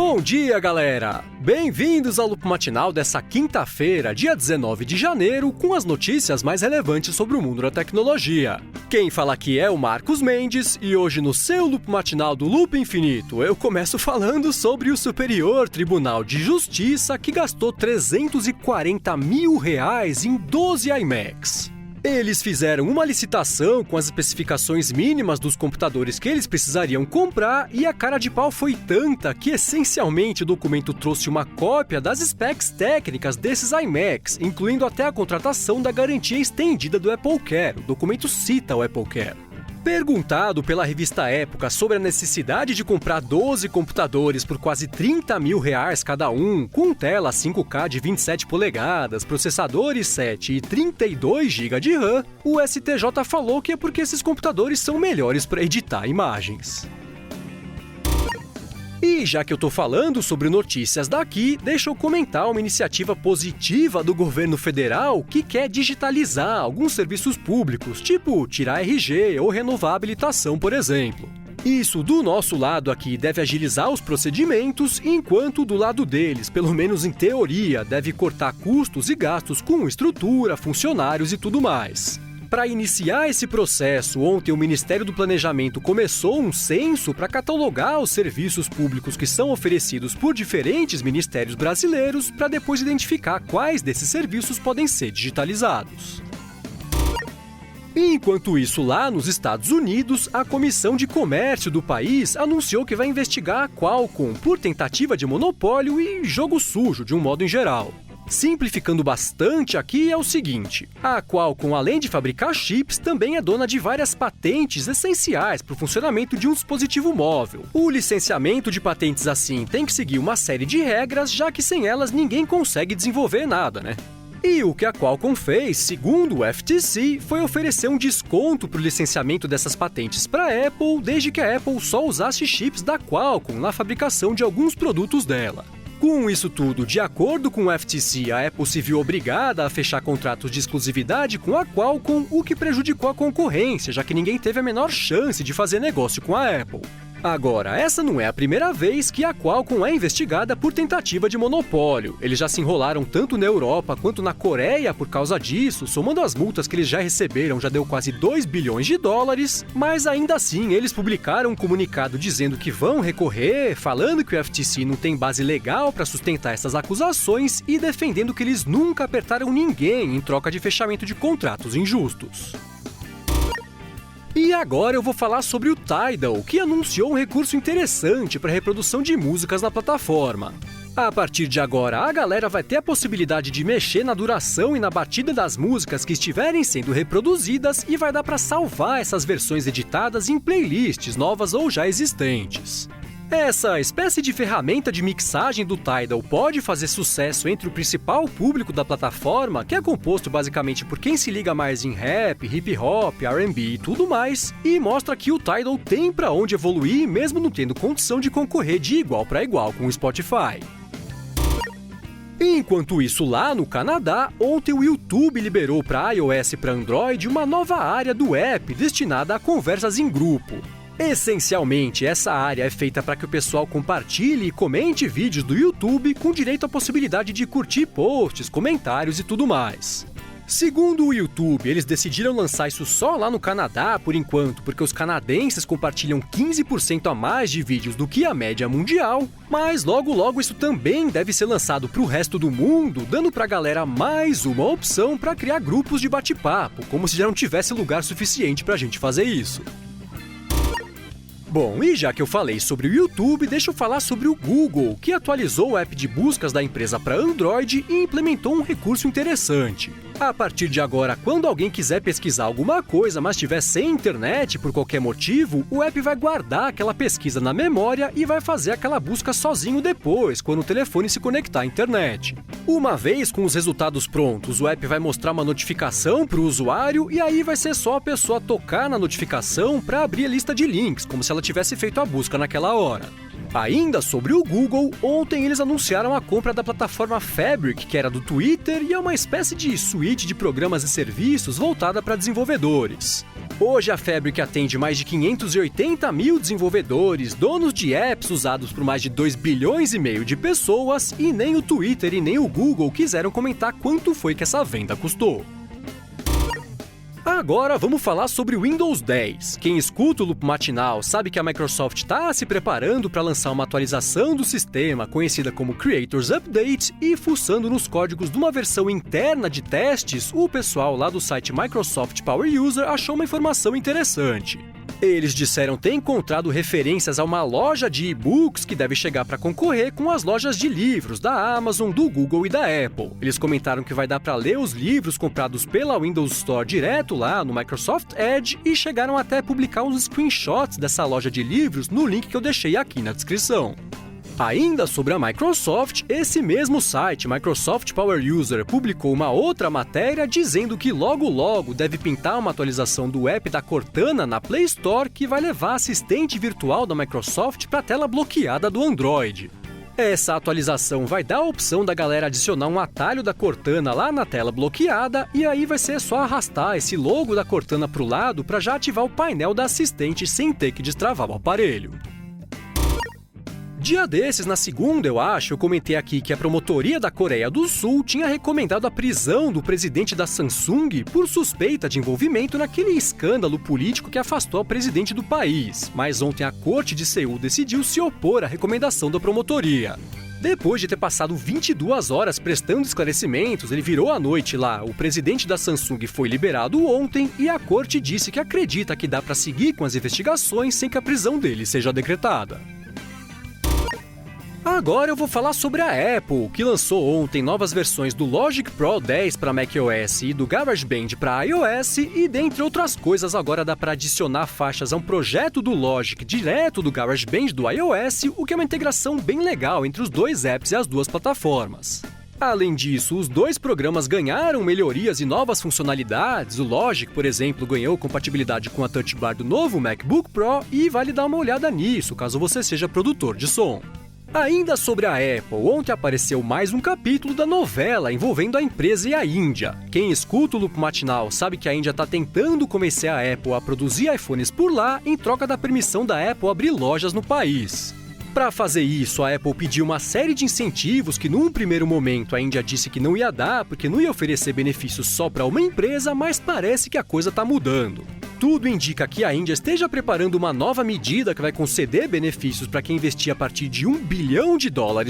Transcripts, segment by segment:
Bom dia, galera! Bem-vindos ao Loop Matinal dessa quinta-feira, dia 19 de janeiro, com as notícias mais relevantes sobre o mundo da tecnologia. Quem fala aqui é o Marcos Mendes, e hoje no seu Loop Matinal do Loop Infinito, eu começo falando sobre o Superior Tribunal de Justiça que gastou R$340 mil em 12 iMacs. Eles fizeram uma licitação com as especificações mínimas dos computadores que eles precisariam comprar e a cara de pau foi tanta que, essencialmente, o documento trouxe uma cópia das specs técnicas desses iMacs, incluindo até a contratação da garantia estendida do AppleCare. O documento cita o AppleCare. Perguntado pela revista Época sobre a necessidade de comprar 12 computadores por quase R$30 mil cada um, com tela 5K de 27 polegadas, processador i7 e 32 GB de RAM, o STJ falou que é porque esses computadores são melhores para editar imagens. E já que eu tô falando sobre notícias daqui, deixa eu comentar uma iniciativa positiva do governo federal que quer digitalizar alguns serviços públicos, tipo tirar RG ou renovar a habilitação, por exemplo. Isso, do nosso lado aqui, deve agilizar os procedimentos, enquanto do lado deles, pelo menos em teoria, deve cortar custos e gastos com estrutura, funcionários e tudo mais. Para iniciar esse processo, ontem o Ministério do Planejamento começou um censo para catalogar os serviços públicos que são oferecidos por diferentes ministérios brasileiros para depois identificar quais desses serviços podem ser digitalizados. Enquanto isso, lá nos Estados Unidos, a Comissão de Comércio do país anunciou que vai investigar a Qualcomm por tentativa de monopólio e jogo sujo de um modo em geral. Simplificando bastante aqui é o seguinte, a Qualcomm, além de fabricar chips, também é dona de várias patentes essenciais para o funcionamento de um dispositivo móvel. O licenciamento de patentes assim tem que seguir uma série de regras, já que sem elas ninguém consegue desenvolver nada, né? E o que a Qualcomm fez, segundo o FTC, foi oferecer um desconto para o licenciamento dessas patentes para a Apple, desde que a Apple só usasse chips da Qualcomm na fabricação de alguns produtos dela. Com isso tudo, de acordo com o FTC, a Apple se viu obrigada a fechar contratos de exclusividade com a Qualcomm, o que prejudicou a concorrência, já que ninguém teve a menor chance de fazer negócio com a Apple. Agora, essa não é a primeira vez que a Qualcomm é investigada por tentativa de monopólio. Eles já se enrolaram tanto na Europa quanto na Coreia por causa disso, somando as multas que eles já receberam, já deu quase $2 bilhões, mas ainda assim eles publicaram um comunicado dizendo que vão recorrer, falando que o FTC não tem base legal para sustentar essas acusações e defendendo que eles nunca apertaram ninguém em troca de fechamento de contratos injustos. E agora eu vou falar sobre o Tidal, que anunciou um recurso interessante para a reprodução de músicas na plataforma. A partir de agora, a galera vai ter a possibilidade de mexer na duração e na batida das músicas que estiverem sendo reproduzidas e vai dar para salvar essas versões editadas em playlists novas ou já existentes. Essa espécie de ferramenta de mixagem do Tidal pode fazer sucesso entre o principal público da plataforma, que é composto basicamente por quem se liga mais em rap, hip hop, R&B e tudo mais, e mostra que o Tidal tem para onde evoluir mesmo não tendo condição de concorrer de igual para igual com o Spotify. Enquanto isso, lá no Canadá, ontem o YouTube liberou para iOS e para Android uma nova área do app destinada a conversas em grupo. Essencialmente, essa área é feita para que o pessoal compartilhe e comente vídeos do YouTube com direito à possibilidade de curtir posts, comentários e tudo mais. Segundo o YouTube, eles decidiram lançar isso só lá no Canadá por enquanto, porque os canadenses compartilham 15% a mais de vídeos do que a média mundial, mas logo isso também deve ser lançado para o resto do mundo, dando para a galera mais uma opção para criar grupos de bate-papo, como se já não tivesse lugar suficiente para a gente fazer isso. Bom, e já que eu falei sobre o YouTube, deixa eu falar sobre o Google, que atualizou o app de buscas da empresa para Android e implementou um recurso interessante. A partir de agora, quando alguém quiser pesquisar alguma coisa, mas estiver sem internet por qualquer motivo, o app vai guardar aquela pesquisa na memória e vai fazer aquela busca sozinho depois, quando o telefone se conectar à internet. Uma vez com os resultados prontos, o app vai mostrar uma notificação para o usuário e aí vai ser só a pessoa tocar na notificação para abrir a lista de links, como se ela tivesse feito a busca naquela hora. Ainda sobre o Google, ontem eles anunciaram a compra da plataforma Fabric, que era do Twitter, e é uma espécie de suíte de programas e serviços voltada para desenvolvedores. Hoje, a Fabric atende mais de 580 mil desenvolvedores, donos de apps usados por mais de 2 bilhões e meio de pessoas, e nem o Twitter e nem o Google quiseram comentar quanto foi que essa venda custou. Agora vamos falar sobre o Windows 10. Quem escuta o Loop Matinal sabe que a Microsoft está se preparando para lançar uma atualização do sistema conhecida como Creators Update, e fuçando nos códigos de uma versão interna de testes, o pessoal lá do site Microsoft Power User achou uma informação interessante. Eles disseram ter encontrado referências a uma loja de e-books que deve chegar para concorrer com as lojas de livros da Amazon, do Google e da Apple. Eles comentaram que vai dar para ler os livros comprados pela Windows Store direto lá no Microsoft Edge, e chegaram até a publicar uns screenshots dessa loja de livros no link que eu deixei aqui na descrição. Ainda sobre a Microsoft, esse mesmo site, Microsoft Power User, publicou uma outra matéria dizendo que logo deve pintar uma atualização do app da Cortana na Play Store que vai levar a assistente virtual da Microsoft para a tela bloqueada do Android. Essa atualização vai dar a opção da galera adicionar um atalho da Cortana lá na tela bloqueada, e aí vai ser só arrastar esse logo da Cortana para o lado para já ativar o painel da assistente sem ter que destravar o aparelho. Dia desses, na segunda, eu comentei aqui que a promotoria da Coreia do Sul tinha recomendado a prisão do presidente da Samsung por suspeita de envolvimento naquele escândalo político que afastou o presidente do país. Mas ontem a Corte de Seul decidiu se opor à recomendação da promotoria. Depois de ter passado 22 horas prestando esclarecimentos, ele virou à noite lá. O presidente da Samsung foi liberado ontem e a Corte disse que acredita que dá para seguir com as investigações sem que a prisão dele seja decretada. Agora eu vou falar sobre a Apple, que lançou ontem novas versões do Logic Pro 10 para macOS e do GarageBand para iOS, e dentre outras coisas agora dá para adicionar faixas a um projeto do Logic direto do GarageBand do iOS, o que é uma integração bem legal entre os dois apps e as duas plataformas. Além disso, os dois programas ganharam melhorias e novas funcionalidades. O Logic, por exemplo, ganhou compatibilidade com a Touch Bar do novo MacBook Pro, e vale dar uma olhada nisso caso você seja produtor de som. Ainda sobre a Apple, ontem apareceu mais um capítulo da novela envolvendo a empresa e a Índia. Quem escuta o Loop Matinal sabe que a Índia está tentando convencer a Apple a produzir iPhones por lá em troca da permissão da Apple abrir lojas no país. Para fazer isso, a Apple pediu uma série de incentivos que, num primeiro momento, a Índia disse que não ia dar porque não ia oferecer benefícios só para uma empresa, mas parece que a coisa está mudando. Tudo indica que a Índia esteja preparando uma nova medida que vai conceder benefícios para quem investir a partir de $1 bilhão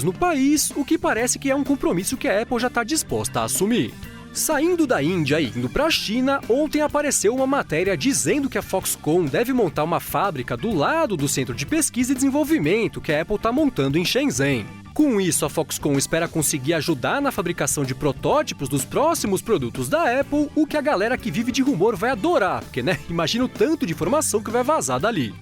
no país, o que parece que é um compromisso que a Apple já está disposta a assumir. Saindo da Índia e indo para a China, ontem apareceu uma matéria dizendo que a Foxconn deve montar uma fábrica do lado do Centro de Pesquisa e Desenvolvimento que a Apple está montando em Shenzhen. Com isso, a Foxconn espera conseguir ajudar na fabricação de protótipos dos próximos produtos da Apple, o que a galera que vive de rumor vai adorar, porque, imagina o tanto de informação que vai vazar dali.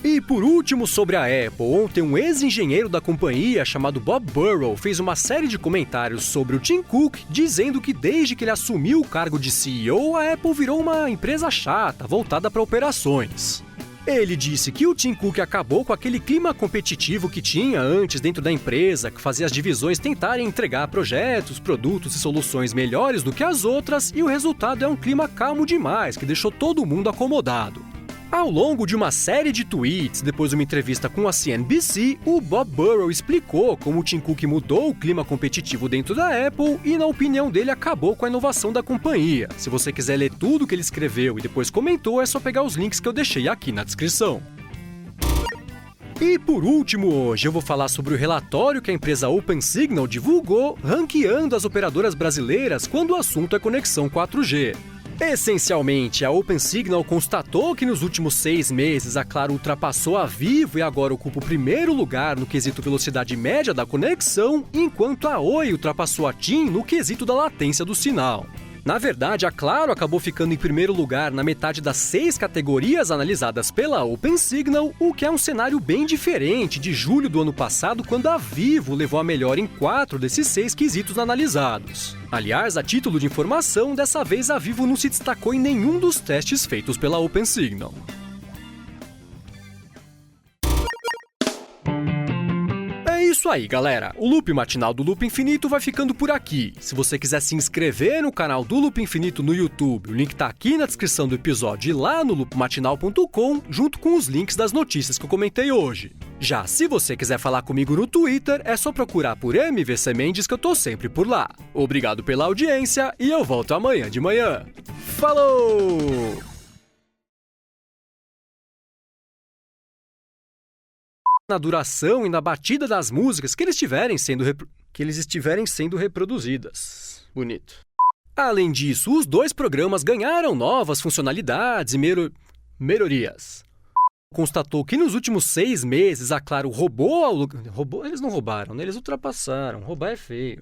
E por último, sobre a Apple, ontem um ex-engenheiro da companhia chamado Bob Burrow fez uma série de comentários sobre o Tim Cook, dizendo que desde que ele assumiu o cargo de CEO, a Apple virou uma empresa chata, voltada para operações. Ele disse que o Tim Cook acabou com aquele clima competitivo que tinha antes dentro da empresa, que fazia as divisões tentarem entregar projetos, produtos e soluções melhores do que as outras, e o resultado é um clima calmo demais, que deixou todo mundo acomodado. Ao longo de uma série de tweets, depois de uma entrevista com a CNBC, o Bob Burrow explicou como o Tim Cook mudou o clima competitivo dentro da Apple e, na opinião dele, acabou com a inovação da companhia. Se você quiser ler tudo que ele escreveu e depois comentou, é só pegar os links que eu deixei aqui na descrição. E por último, hoje eu vou falar sobre o relatório que a empresa OpenSignal divulgou, ranqueando as operadoras brasileiras quando o assunto é conexão 4G. Essencialmente, a OpenSignal constatou que nos últimos 6 meses a Claro ultrapassou a Vivo e agora ocupa o primeiro lugar no quesito velocidade média da conexão, enquanto a Oi ultrapassou a TIM no quesito da latência do sinal. Na verdade, a Claro acabou ficando em primeiro lugar na metade das 6 categorias analisadas pela OpenSignal, o que é um cenário bem diferente de julho do ano passado, quando a Vivo levou a melhor em 4 desses 6 quesitos analisados. Aliás, a título de informação, dessa vez a Vivo não se destacou em nenhum dos testes feitos pela OpenSignal. É isso isso aí, galera. O Loop Matinal do Loop Infinito vai ficando por aqui. Se você quiser se inscrever no canal do Loop Infinito no YouTube, o link tá aqui na descrição do episódio e lá no loopmatinal.com, junto com os links das notícias que eu comentei hoje. Já se você quiser falar comigo no Twitter, é só procurar por MVC Mendes que eu tô sempre por lá. Obrigado pela audiência e eu volto amanhã de manhã. Falou! Na duração e na batida das músicas que eles estiverem sendo reproduzidas. Bonito. Além disso, os dois programas ganharam novas funcionalidades e melhorias. Constatou que nos últimos 6 meses a Claro roubou... Eles não roubaram, né? Eles ultrapassaram. Roubar é feio.